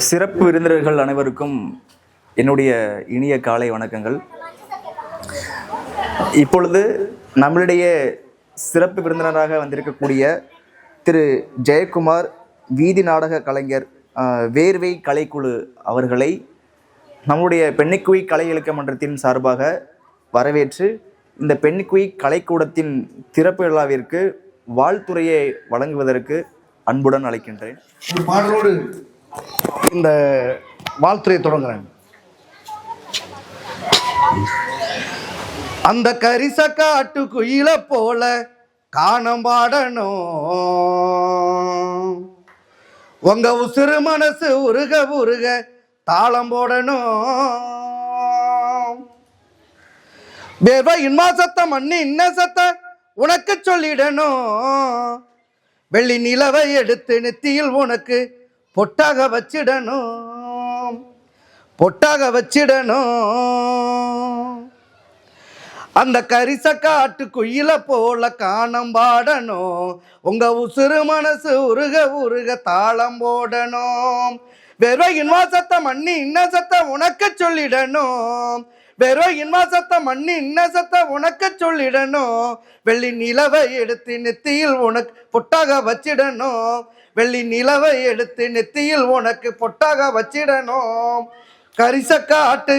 சிறப்பு விருந்தினர்கள் அனைவருக்கும் என்னுடைய இனிய காலை வணக்கங்கள். இப்பொழுது நம்மளுடைய சிறப்பு விருந்தினராக வந்திருக்கக்கூடிய திரு ஜெயக்குமார், வீதி நாடக கலைஞர், வேர்வை கலைக்குழு அவர்களை நம்முடைய பெண்ணிக்குய் கலை இலக்கிய மன்றத்தின் சார்பாக வரவேற்று இந்த பெண்ணிக்குய் கலைக்கூடத்தின் திறப்பு விழாவிற்கு வாழ்த்துறையை வழங்குவதற்கு அன்புடன் அழைக்கின்றேன். ஒரு பாடலோடு இந்த வாழ்த்துறையை தொடங்குறேன். அந்த கரிச காட்டு குயில போல காணம் பாடணும், உங்க உசுறு மனசு உருக உருக தாளம் போடணும். வேர்வையின் மாசத்த மண்ணி இன்ன சத்த உனக்கு சொல்லிடணும். வெள்ளி நிலவை எடுத்து நெத்தியில் உனக்கு பொட்டாக வச்சிடணும், பொட்டாக வச்சிடணும். அந்த கரிச காட்டு குயில போல காணம் பாடணும், உங்க உசுறு மனசு உருக உருக தாளம் போடணும். வெறும் வாசத்த மண்ணி இன்ன சத்த உனக்கு சொல்லிடணும், வெறும் வாசத்த மண்ணி இன்ன சத்த உனக்கு சொல்லிடணும். வெள்ளி நிலவை எடுத்து நெத்தியில் உனக்கு பொட்டாக வச்சிடணும், வெள்ளி நிலவை எடுத்து நெத்தியில் உனக்கு பொட்டாக வச்சிடணும். கரிச காட்டு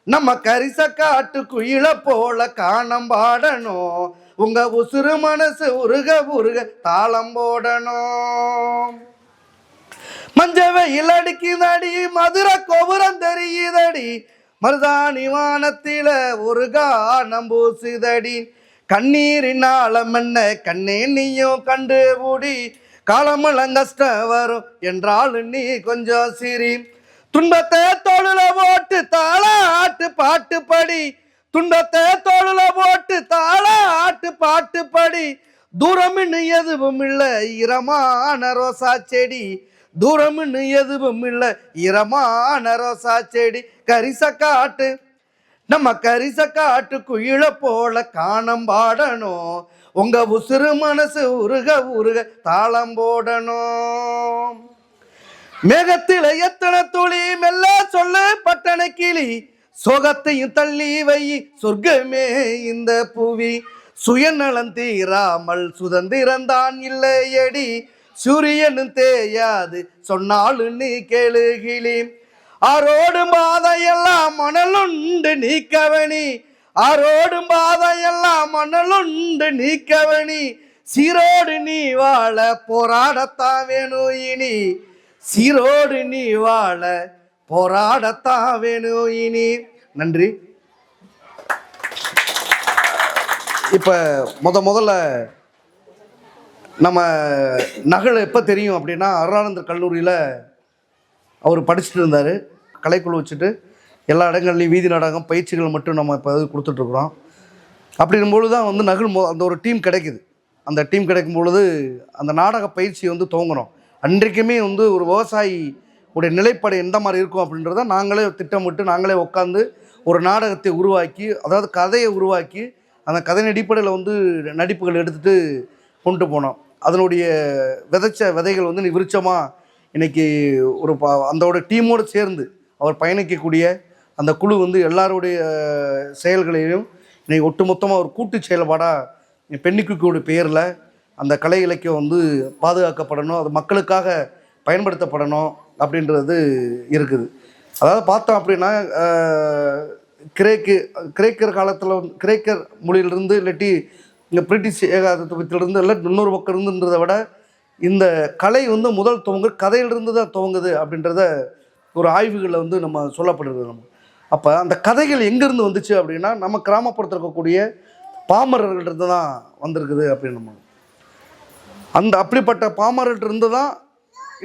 நம்ம கரிச காட்டு குயில போல காணம் பாடணும், உங்க உசுறு மனசு உருக உருக தாளம் போடணும். மஞ்ச வெயில் அடிக்குதடி மதுரை கோபுரம் தெரியுதடி, மருதாணி வானத்தில ஒரு கானம் பூசுதடி. கண்ணீரின் ஆழம் என்ன கண்ணே நீயும் கண்டு மூடி, காலமெல்லாம் கஷ்டம் வரும் என்றால் நீ கொஞ்சம் சிரி. துன்பத்தை தோளுல போட்டு தாளாட்டு பாட்டு படி, துன்பத்தை தோளுல போட்டு தாளாட்டு பாட்டு படி. தூரம்னு எதுவும் இல்லை ஈரமான ரோசா செடி, தூரம்னு எதுவும் இல்லை ஈரமான ரோசா செடி. கரிச காட்டு நம்ம கரிச காட்டு குயில போல காணம் பாடணும், உங்க உசுறு மனசு உருக உருக தாளம் போடணும். மேகத்தில எத்தனை துளி மெல்ல சொல்லு பட்டண கிளி, சோகத்தையும் தள்ளி வை சொர்க்கமே இந்த புவி. சுயநலம் தீராமல் சுதந்திரந்தான் இல்லையடி, சூரியனும் தேயாது சொன்னாலும் நீ கேளுகிளி. ஆரோடும் பாதையெல்லாம் மணலுண்டு நீக்கவனி, ஆரோடும் பாதையெல்லாம் மணலுண்டு நீக்கவனி. சீரோடு நீ வாழ போராடத்தான் வேணும் இனி, சீரோடு நீ வாழ போராடத்தான் வேணும் இனி. நன்றி. இப்போ முதல்ல நம்ம நகல் எப்போ தெரியும் அப்படின்னா, அருணானந்தர் கல்லூரியில் அவர் படிச்சுட்டு இருந்தார். கலைக்குழு வச்சுட்டு எல்லா இடங்கள்லையும் வீதி நாடகம் பயிற்சிகள் மட்டும் நம்ம இப்போ கொடுத்துட்ருக்குறோம். அப்படிங்கும்பொழுது தான் நகல் அந்த ஒரு டீம் கிடைக்குது. அந்த டீம் கிடைக்கும் பொழுது அந்த நாடக பயிற்சி துவங்கணும். அன்றைக்குமே ஒரு விவசாயி உடைய நிலைப்பாடு எந்த மாதிரி இருக்கும் அப்படின்றத நாங்களே திட்டமிட்டு நாங்களே உட்காந்து ஒரு நாடகத்தை உருவாக்கி, அதாவது கதையை உருவாக்கி அந்த கதையின் அடிப்படையில் நடிப்புகள் எடுத்துகிட்டு கொண்டு போனோம். அதனுடைய விதைச்ச விதைகள் விருட்சமாக இன்றைக்கி அந்தோட டீமோடு சேர்ந்து அவர் பயணிக்கக்கூடிய அந்த குழு எல்லாருடைய செயல்களையும் இன்றைக்கி ஒட்டுமொத்தமாக ஒரு கூட்டு செயல்பாடாக பெண்ணிக்குடைய பெயரில் அந்த கலை இலக்கியம் பாதுகாக்கப்படணும், அது மக்களுக்காக பயன்படுத்தப்படணும் அப்படின்றது இருக்குது. அதாவது பார்த்தோம் அப்படின்னா, கிரேக்கர் காலத்தில் கிரேக்கர் மொழியிலிருந்து இல்லாட்டி இங்கே பிரிட்டிஷ் ஏகாதிபத்திலிருந்து இல்லை இன்னொரு பக்கம் இருந்துன்றதை விட இந்த கலை முதல் கதையிலிருந்து தான் துவங்குது அப்படின்றத ஒரு ஆய்வுகளில் நம்ம சொல்லப்படுறது. நம்ம அப்போ அந்த கதைகள் எங்கேருந்து வந்துச்சு அப்படின்னா, நம்ம கிராமப்புறத்தில் இருக்கக்கூடிய பாமரர்கள்ட்ட தான் வந்திருக்குது அப்படின்னு நம்ம அப்படிப்பட்ட பாமரர்கிட்ட தான்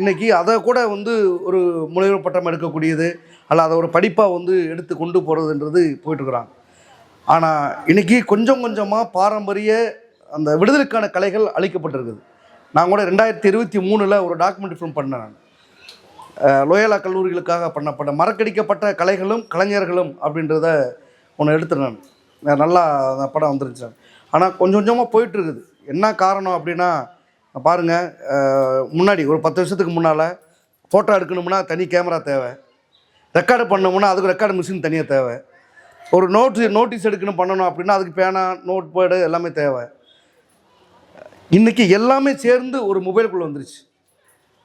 இன்றைக்கி அதை கூட ஒரு முனைவர் பட்டம் எடுக்கக்கூடியது அல்ல அதை ஒரு படிப்பாக எடுத்து கொண்டு போகிறதுன்றது போயிட்டுருக்குறாங்க. ஆனால் இன்றைக்கி கொஞ்சம் கொஞ்சமாக பாரம்பரிய அந்த விடுதலைக்கான கலைகள் அழிக்கப்பட்டிருக்குது. நான் கூட 2023 ஒரு டாக்குமெண்ட்ரி ஃபிலிம் பண்ணேன். நான் லோயலா கல்லூரிகளுக்காக பண்ணப்பட்ட மறக்கடிக்கப்பட்ட கலைகளும் கலைஞர்களும் அப்படின்றத ஒன்று எடுத்துருந்தேன். நல்லா அந்த படம் வந்துருச்சு. ஆனால் கொஞ்சம் கொஞ்சமாக போயிட்டுருக்குது. என்ன காரணம் அப்படின்னா, பாருங்கள், முன்னாடி ஒரு 10 வருஷத்துக்கு முன்னால் ஃபோட்டோ எடுக்கணும்னா தனி கேமரா தேவை, ரெக்கார்டு பண்ணோம்னா அதுக்கு ரெக்கார்டு மிஷின் தனியாக தேவை, ஒரு நோட்டீஸ் எடுக்கணும் பண்ணணும் அப்படின்னா அதுக்கு பேனா நோட் பேடு எல்லாமே தேவை. இன்றைக்கி எல்லாமே சேர்ந்து ஒரு மொபைலுக்குள்ளே வந்துருச்சு.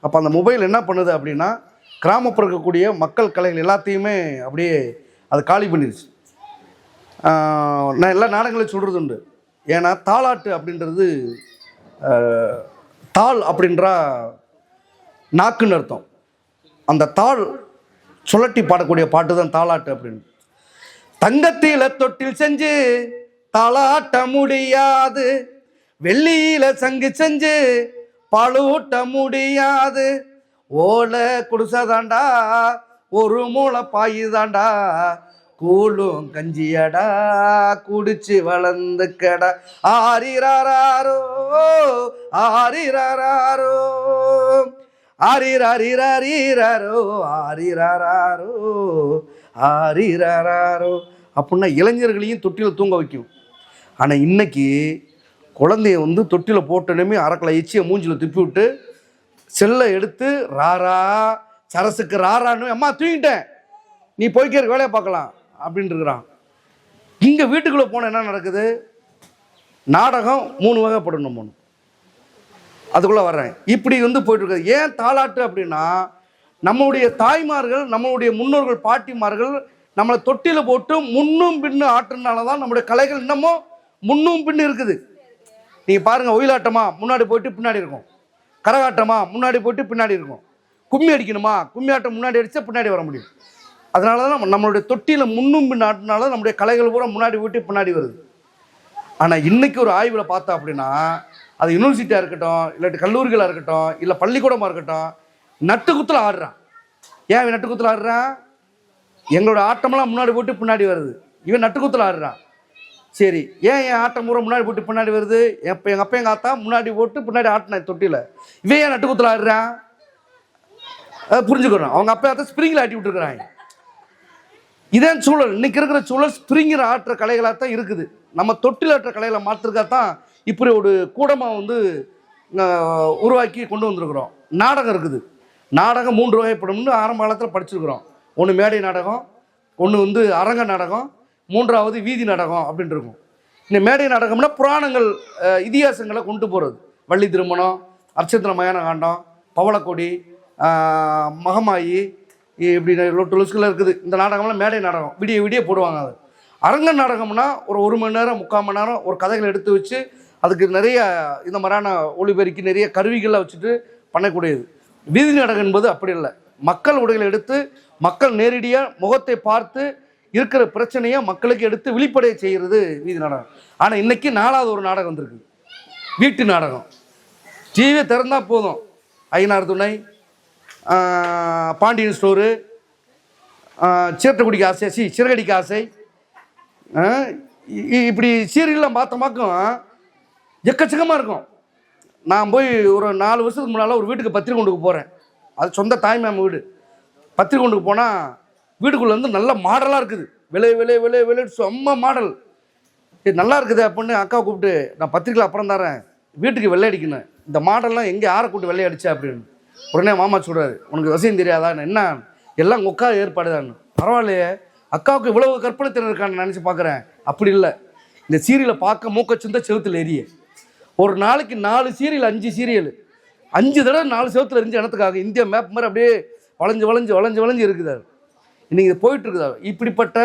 அப்போ அந்த மொபைல் என்ன பண்ணுது அப்படின்னா கிராமப்புற இருக்கக்கூடிய மக்கள் கலைகள் எல்லாத்தையுமே அப்படியே அது காலி பண்ணிடுச்சு. நான் எல்லா நாடகங்களையும் சொல்கிறது உண்டு. ஏன்னா தாலாட்டு அப்படின்றது தாள் அப்படின்றா நாக்குன்னு அர்த்தம். அந்த தாள் சுழட்டி பாடக்கூடிய பாட்டு தான் தாலாட்டு அப்படின்னு. தங்கத்தில தொட்டில் செஞ்சு தாளாட்ட முடியாது, வெள்ளியில சங்கு செஞ்சு பாலூட்ட முடியாது, ஓலை குடிசதாண்டா ஒரு மூளை பாயுதாண்டா, கூழும் கஞ்சியடா குடிச்சு வளர்ந்துக்கடா, ஆரிராரோ ஆரிராரோ ஆரிராரிராரோ ஆரிராரோ ஆரிராரோ அப்படின்னா இளைஞர்களையும் தொட்டியில் தூங்க வைக்கும். ஆனால் இன்னைக்கு குழந்தைய வந்து தொட்டியில் போட்டோன்னே அரைக்கலை எச்சியை மூஞ்சில் துப்பி விட்டு செல்லை எடுத்து ராரா சரசுக்கு ராரான்னு அம்மா தூங்கிட்டேன் நீ போய்க்கிற வேலையை பார்க்கலாம் அப்படின்ட்டு இருக்கிறான். இங்கே வீட்டுக்குள்ளே போனால் என்ன நடக்குது? நாடகம் 3 வகைப்படணும். அதுக்குள்ளே வர்றேன். இப்படி வந்து போயிட்டுருக்குது. ஏன் தாலாட்டு அப்படின்னா நம்மளுடைய தாய்மார்கள் நம்மளுடைய முன்னோர்கள் பாட்டிமார்கள் நம்மளை தொட்டியில் போட்டு முன்னும் பின்னு ஆட்டுனால தான் நம்முடைய கலைகள் இன்னமும் முன்னும் பின்னு இருக்குது. நீங்கள் பாருங்கள், ஒயிலாட்டமா முன்னாடி போயிட்டு பின்னாடி இருக்கும், கரகாட்டமா முன்னாடி போயிட்டு பின்னாடி இருக்கும், கும்மி அடிக்கணுமா கும்மி ஆட்டம் முன்னாடி அடித்தா பின்னாடி வர முடியும். அதனால தான் நம்மளுடைய தொட்டியில் முன்னும் பின் ஆட்டினால நம்முடைய கலைகள் பூரா முன்னாடி போயிட்டு பின்னாடி வருது. ஆனால் இன்றைக்கி ஒரு ஆய்வில் பார்த்தா அப்படின்னா அது யூனிவர்சிட்டியாக இருக்கட்டும், இல்லாட்டி கல்லூரிகளாக இருக்கட்டும், இல்லை பள்ளிக்கூடமாக இருக்கட்டும், நட்டுக்குத்தில் ஆடுறான். ஏன் இவன் நட்டுக்குத்தில் ஆடுறான்? எங்களோட ஆட்டமெல்லாம் முன்னாடி போட்டு பின்னாடி வருது, இவன் நட்டுக்குத்தில் ஆடுறான். சரி, ஏன் என் ஆட்டம் பூரா முன்னாடி போட்டு பின்னாடி வருது? எங்கள் அப்பா எங்கள் ஆத்தா முன்னாடி போட்டு பின்னாடி ஆட்டினேன் தொட்டியில், இவன் ஏன் நட்டுக்குத்தில் ஆடுறான்? புரிஞ்சுக்கிறோம். அவங்க அப்பா ஆத்தா ஸ்ப்ரிங்கில் ஆட்டி விட்டுருக்குறாங்க. இதே சூழல் இன்னைக்கு இருக்கிற சூழல் ஸ்ப்ரிங்கிற ஆட்டுற கலைகளாக தான் இருக்குது. நம்ம தொட்டில் ஆட்டுற கலைகளை மாற்றுறதுக்காகத்தான் இப்படி ஒரு கூடமாக வந்து உருவாக்கி கொண்டு வந்திருக்கிறோம். நாடகம் இருக்குது. நாடகம் 3 வகைப்படும்னு ஆரம்ப காலத்தில் படிச்சிருக்கிறோம். ஒன்று மேடை நாடகம், ஒன்று வந்து அரங்க நாடகம், 3வது வீதி நாடகம் அப்படின்ட்டு இருக்கும். இந்த மேடை நாடகம்னா புராணங்கள் இதிகாசங்களை கொண்டு போகிறது. வள்ளி திருமணம், அர்ச்சந்திர மயான காண்டம், பவளக்கொடி, மகமாயி, இப்படி லொட்டு லொசுக்கில் இருக்குது. இந்த நாடகம்லாம் மேடை நாடகம் விடிய விடிய போடுவாங்க. அது அரங்க நாடகம்னா ஒரு 1 மணி நேரம் 3/4 மணி நேரம் ஒரு கதைகளை எடுத்து வச்சு அதுக்கு நிறைய இந்த மாதிரியான ஒளிபெருக்கி நிறைய கருவிகளை வச்சுட்டு பண்ணக்கூடியது. வீதி நாடகம் என்பது அப்படி இல்லை. மக்கள் உடைகளை எடுத்து மக்கள் நேரடியாக முகத்தை பார்த்து இருக்கிற பிரச்சனையை மக்களுக்கு எடுத்து வெளிப்படைய செய்கிறது வீதி நாடகம். ஆனால் இன்றைக்கி 4வது ஒரு நாடகம் வந்திருக்கு, வீட்டு நாடகம். டிவியை திறந்தால் போதும், ஐயனார் துணை, பாண்டியன் ஸ்டோரு, சீரட்டக்குடிக்கு ஆசை, சிறகடிக்கு ஆசை, இப்படி சீரியல்லாம் பார்த்தோமாக்கும் எக்கச்சக்கமாக இருக்கும். நான் போய் ஒரு 4 வருஷத்துக்கு முன்னால் ஒரு வீட்டுக்கு பத்திரிக்கை கொண்டுக்கு போகிறேன். அது சொந்த தாய்மாம வீடு. பத்திரிக்கை கொண்டுக்கு போனால் வீட்டுக்குள்ளே வந்து நல்ல மாடலாக இருக்குது. விலை செம்ம மாடல். இது நல்லா இருக்குது அப்படின்னு அக்காவை கூப்பிட்டு, நான் பத்திரிக்கையில் அப்புறம் தரேன், வீட்டுக்கு வெள்ளை அடிக்கணும், இந்த மாடல்லாம் எங்கே யாரை கூப்பிட்டு வெள்ளை அடிச்சா அப்படின்னு. உடனே மாமா சொல்கிறாரு, உனக்கு விஷயம் தெரியாதா? என்ன எல்லாம் உங்கள் அக்கா ஏற்பாடுதான். பரவாயில்லையே, அக்காவுக்கு இவ்வளவு கற்பனை திறன் இருக்கான்னு நினச்சி பார்க்குறேன். அப்படி இல்லை, இந்த சீரியலை பார்க்க மூக்கச்சுந்த செவத்தில் எரிய. ஒரு நாளைக்கு 4 சீரியல் 5 சீரியல் 5 தடவை 4 செவத்தில் எரிஞ்சு இடத்துக்காக இந்தியா மேப் மாதிரி அப்படியே வளைஞ்சு இருக்குது. இன்னைக்கு இது போயிட்டு இருக்குதா? இப்படிப்பட்ட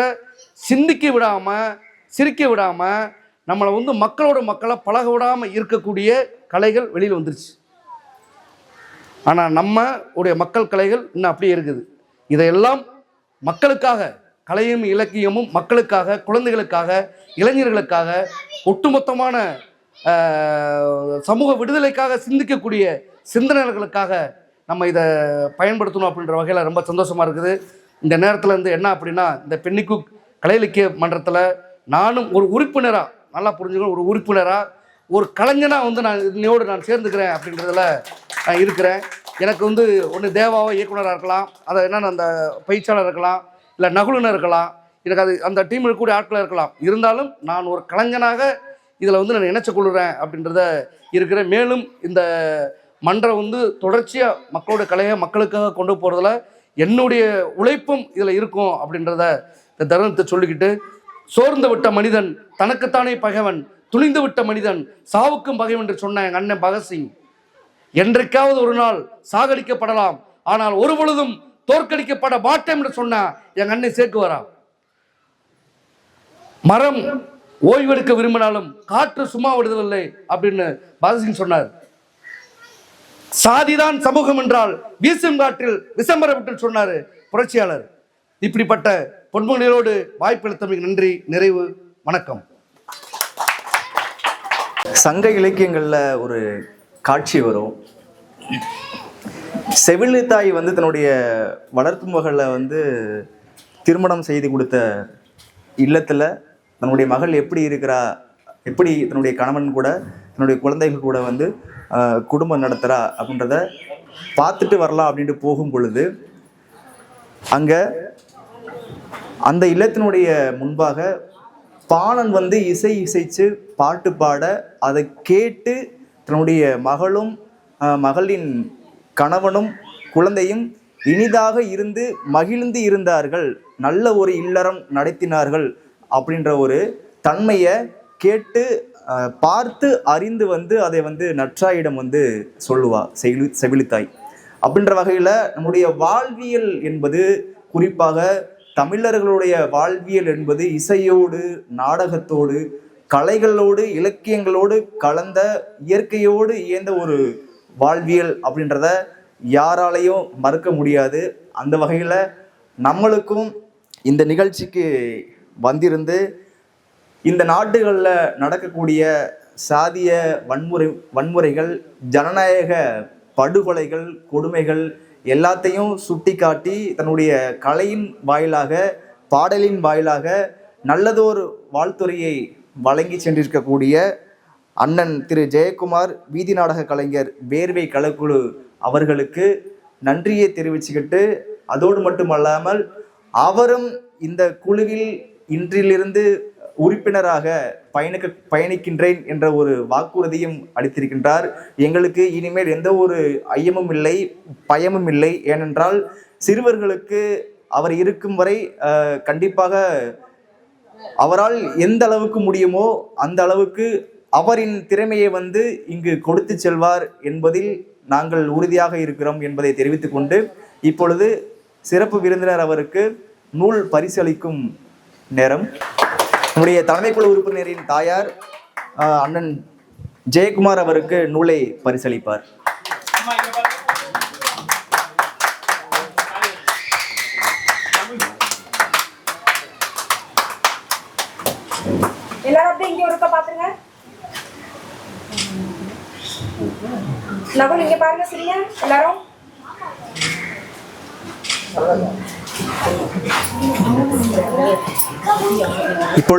சிந்திக்க விடாமல் சிரிக்க விடாமல் நம்மளை வந்து மக்களோட மக்களை பழக விடாமல் இருக்கக்கூடிய கலைகள் வெளியில் வந்துருச்சு. ஆனால் நம்ம உடைய மக்கள் கலைகள் இன்னும் அப்படியே இருக்குது. இதையெல்லாம் மக்களுக்காக, கலையும் இலக்கியமும் மக்களுக்காக, குழந்தைகளுக்காக, இளைஞர்களுக்காக, ஒட்டுமொத்தமான சமூக விடுதலைக்காக சிந்திக்கக்கூடிய சிந்தனைகளுக்காக நம்ம இதை பயன்படுத்தணும் அப்படின்ற வகையில் ரொம்ப சந்தோஷமாக இருக்குது. இந்த நேரத்தில் வந்து என்ன அப்படின்னா, இந்த பெண்ணிக்கு கலை இலக்கிய மன்றத்தில் நானும் ஒரு உறுப்பினராக, நல்லா புரிஞ்சுக்கணும், ஒரு உறுப்பினராக, ஒரு கலைஞனாக வந்து நான் இன்னையோடு நான் சேர்ந்துக்கிறேன் அப்படின்றதில் நான் இருக்கிறேன். எனக்கு வந்து ஒன்று தேவாவோ இயக்குனராக இருக்கலாம், அதை என்னென்ன அந்த பயிற்சியாளர் இருக்கலாம், இல்லை நகுலுனர் இருக்கலாம், எனக்கு அது அந்த டீம் இருக்கக்கூடிய ஆட்களாக இருக்கலாம். இருந்தாலும் நான் ஒரு கலைஞனாக இதில் வந்து நான் நினைச்சு கொள்கிறேன் அப்படின்றத இருக்கிறேன். மேலும் இந்த மன்றம் வந்து தொடர்ச்சியாக மக்களோட கலையை மக்களுக்காக கொண்டு போகிறதுல என்னுடைய உழைப்பும் இதில் இருக்கும் அப்படின்றத இந்த தருணத்தை சொல்லிக்கிட்டு, சோர்ந்து விட்ட மனிதன் தனக்குத்தானே பகைவன், துணிந்து விட்ட மனிதன் சாவுக்கும் பகைவன் என்று சொன்ன எங்கள் அண்ணன் பகத்சிங் என்றைக்காவது ஒரு நாள் சாகடிக்கப்படலாம், ஆனால் ஒரு பொழுதும் தோற்கடிக்கப்பட மாட்டேன் என்று சொன்ன எங்கள் அண்ணன் சேக்குவாரா. மரம் ஓய்வெடுக்க விரும்பினாலும் காற்று சும்மா விடுதவில்லை அப்படின்னு பகத்சிங் சொன்னார். சாதிதான் சமூகம் என்றால் வீசும் காற்றில் விசம்பர விட்டு சொன்னாரு புரட்சியாளர். இப்படிப்பட்ட பொன்மொழிகளோடு வாய்ப்பளித்தமைக்கு நன்றி. நிறைவு. வணக்கம். சங்க இலக்கியங்கள்ல ஒரு காட்சி வரும். செவிலித்தாய் வந்து தன்னுடைய வளர்ப்பு மகளை வந்து திருமணம் செய்து கொடுத்த இல்லத்துல தன்னுடைய மகள் எப்படி இருக்கிறா, எப்படி தன்னுடைய கணவன் கூட தன்னுடைய குழந்தைகள் கூட வந்து குடும்பம் நடத்துகிறா அப்படின்றத பார்த்துட்டு வரலாம் அப்படின்ட்டு போகும் பொழுது அங்கே அந்த இல்லத்தினுடைய முன்பாக பாணன் வந்து இசைச்சு பாட்டு பாட அதை கேட்டு தன்னுடைய மகளும் மகளின் கணவனும் குழந்தையும் இனிதாக இருந்து மகிழ்ந்து இருந்தார்கள், நல்ல ஒரு இல்லறம் நடத்தினார்கள் அப்படின்ற ஒரு தன்மையை கேட்டு பார்த்து அறிந்து வந்து அதை வந்து நற்றாயிடம் வந்து சொல்லுவா செவிலித்தாய். அப்படின்ற வகையில் நம்முடைய வாழ்வியல் என்பது, குறிப்பாக தமிழர்களுடைய வாழ்வியல் என்பது இசையோடு நாடகத்தோடு கலைகளோடு இலக்கியங்களோடு கலந்த இயற்கையோடு இயந்த ஒரு வாழ்வியல் அப்படின்றத யாராலையும் மறுக்க முடியாது. அந்த வகையில் நம்மளுக்கும் இந்த நிகழ்ச்சிக்கு வந்திருந்து இந்த நாடுகளில் நடக்கக்கூடிய சாதிய வன்முறைகள், ஜனநாயக படுகொலைகள், கொடுமைகள் எல்லாத்தையும் சுட்டி காட்டி தன்னுடைய கலையின் வாயிலாக, பாடலின் வாயிலாக நல்லதொரு வாழ்த்துறையை வழங்கி சென்றிருக்கக்கூடிய அண்ணன் திரு ஜெயக்குமார், வீதி நாடக கலைஞர், வேர்வை கலைக்குழு அவர்களுக்கு நன்றியை தெரிவிச்சுக்கிட்டு, அதோடு மட்டுமல்லாமல் அவரும் இந்த குழுவில் இன்றிலிருந்து உறுப்பினராக பயணிக்கின்றேன் என்ற ஒரு வாக்குறுதியும் அளித்திருக்கின்றார். எங்களுக்கு இனிமேல் எந்த ஒரு ஐயமும் இல்லை, பயமும் இல்லை. ஏனென்றால் சிறுவர்களுக்கு அவர் இருக்கும் வரை கண்டிப்பாக அவரால் எந்த அளவுக்கு முடியுமோ அந்த அளவுக்கு அவரின் திறமையை வந்து இங்கு கொடுத்து செல்வார் என்பதில் நாங்கள் உறுதியாக இருக்கிறோம் என்பதை தெரிவித்துக் கொண்டு, இப்பொழுது சிறப்பு விருந்தினர் அவருக்கு நூல் பரிசளிக்கும் நேரம். நம்முடைய தலைமைக்குழு உறுப்பினரின் தாயார் அண்ணன் ஜெயக்குமார் அவருக்கு நூலை பரிசளிப்பார். எல்லாரும் அப்படியே இங்க ஒருக்கா பாத்துங்க. நகுல் இங்க பாருங்க, சரியா எல்லாரும். இப்பொழுது